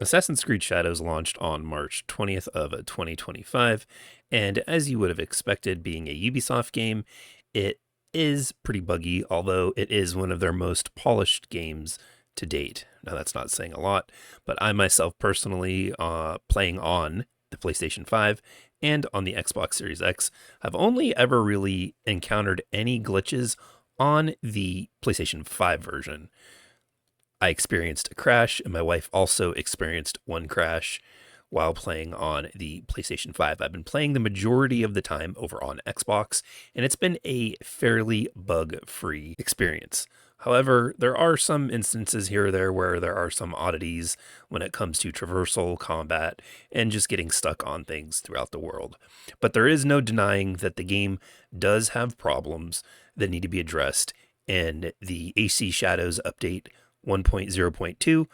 Assassin's Creed Shadows launched on March 20th of 2025, and as you would have expected, being a Ubisoft game, it is pretty buggy, although it is one of their most polished games to date. Now, that's not saying a lot, but I myself personally, playing on the PlayStation 5 and on the Xbox Series X, have only ever really encountered any glitches on the PlayStation 5 version. I experienced a crash, and my wife also experienced one crash while playing on the PlayStation 5. I've been playing the majority of the time over on Xbox, and it's been a fairly bug-free experience. However, there are some instances here or there where there are some oddities when it comes to traversal, combat, and just getting stuck on things throughout the world. But there is no denying that the game does have problems that need to be addressed, and the AC Shadows update 1.0.2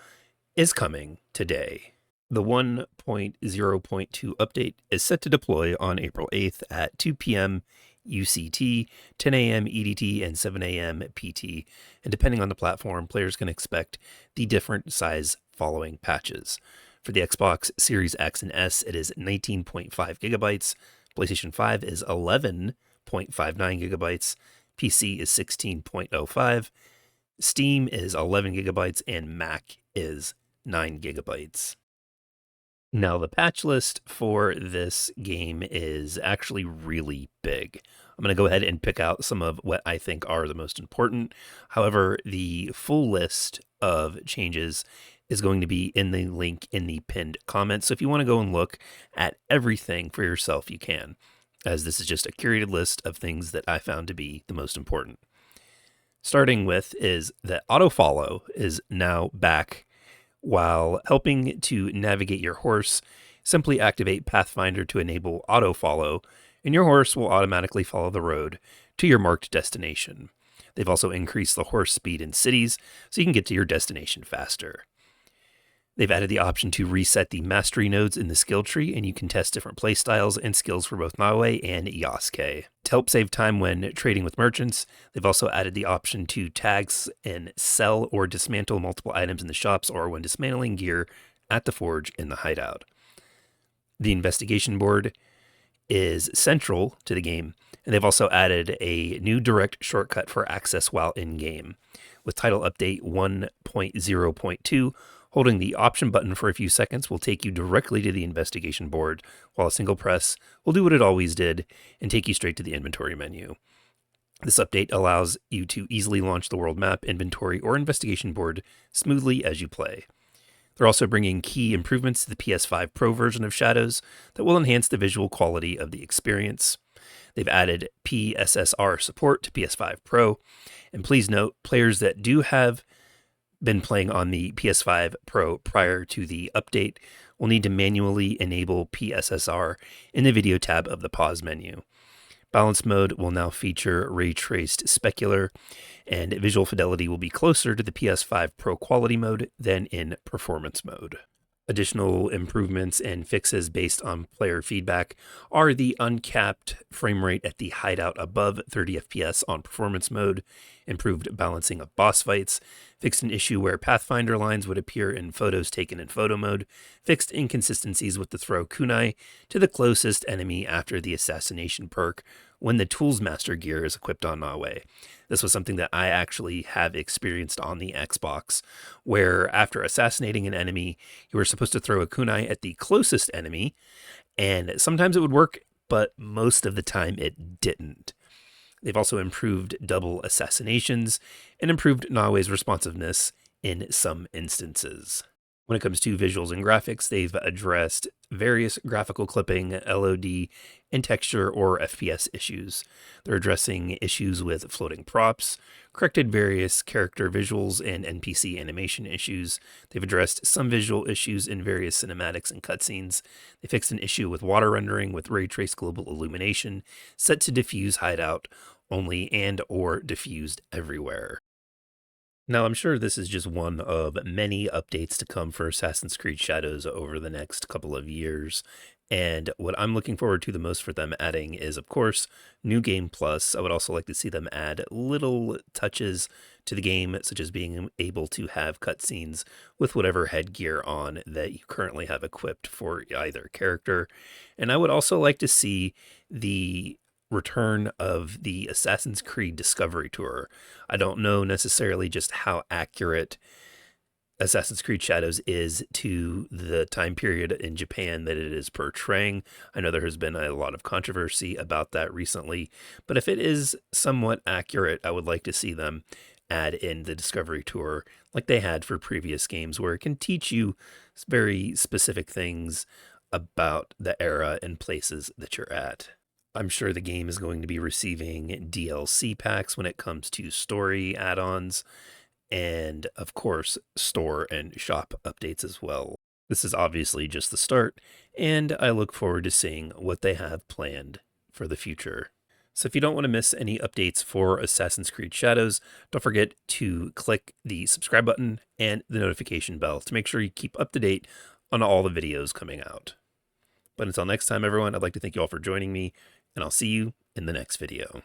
is coming today. The 1.0.2 update is set to deploy on April 8th at 2 p.m. UCT, 10 a.m. EDT, and 7 a.m. PT. And depending on the platform, players can expect the different size following patches. For the Xbox Series X and S, it is 19.5 gigabytes. PlayStation 5 is 11.59 gigabytes. PC is 16.05. Steam is 11 gigabytes, and Mac is 9 gigabytes. Now, the patch list for this game is actually really big. I'm going to go ahead and pick out some of what I think are the most important. However, the full list of changes is going to be in the link in the pinned comment. So if you want to go and look at everything for yourself, you can, as this is just a curated list of things that I found to be the most important. Starting with is that autofollow is now back. While helping to navigate your horse, simply activate Pathfinder to enable autofollow, and your horse will automatically follow the road to your marked destination. They've also increased the horse speed in cities, so you can get to your destination faster. They've added the option to reset the mastery nodes in the skill tree, and you can test different playstyles and skills for both Nawe and Yasuke. To help save time when trading with merchants, they've also added the option to tags and sell or dismantle multiple items in the shops or when dismantling gear at the forge in the hideout. The investigation board is central to the game, and they've also added a new direct shortcut for access while in-game. With title update 1.0.2, holding the option button for a few seconds will take you directly to the investigation board, while a single press will do what it always did and take you straight to the inventory menu. This update allows you to easily launch the world map, inventory, or investigation board smoothly as you play. They're also bringing key improvements to the PS5 Pro version of Shadows that will enhance the visual quality of the experience. They've added PSSR support to PS5 Pro, and please note, players that do have been playing on the PS5 Pro prior to the update will need to manually enable PSSR in the video tab of the pause menu. Balance mode will now feature ray-traced specular, and visual fidelity will be closer to the PS5 Pro quality mode than in performance mode. Additional improvements and fixes based on player feedback are the uncapped frame rate at the hideout above 30 FPS on performance mode, improved balancing of boss fights, fixed an issue where Pathfinder lines would appear in photos taken in photo mode, fixed inconsistencies with the throw kunai to the closest enemy after the assassination perk when the Tools Master gear is equipped on Nawe. This was something that I actually have experienced on the Xbox, where after assassinating an enemy, you were supposed to throw a kunai at the closest enemy, and sometimes it would work, but most of the time it didn't. They've also improved double assassinations and improved Nawe's responsiveness in some instances. When it comes to visuals and graphics, they've addressed various graphical clipping, LOD, and texture or FPS issues. They're addressing issues with floating props, corrected various character visuals and NPC animation issues. They've addressed some visual issues in various cinematics and cutscenes. They fixed an issue with water rendering with ray trace global illumination, set to diffuse hideout only and or diffused everywhere. Now, I'm sure this is just one of many updates to come for Assassin's Creed Shadows over the next couple of years, And what I'm looking forward to the most for them adding is, of course, New Game Plus. I would also like to see them add little touches to the game, such as being able to have cutscenes with whatever headgear on that you currently have equipped for either character. And I would also like to see the return of the Assassin's Creed Discovery Tour. I don't know necessarily just how accurate Assassin's Creed Shadows is to the time period in Japan that it is portraying. I know there has been a lot of controversy about that recently, but if it is somewhat accurate, I would like to see them add in the Discovery Tour like they had for previous games, where it can teach you very specific things about the era and places that you're at. I'm sure the game is going to be receiving DLC packs when it comes to story add ons, and of course, store and shop updates as well. This is obviously just the start, and I look forward to seeing what they have planned for the future. So if you don't want to miss any updates for Assassin's Creed Shadows, don't forget to click the subscribe button and the notification bell to make sure you keep up to date on all the videos coming out. But until next time, everyone, I'd like to thank you all for joining me, and I'll see you in the next video.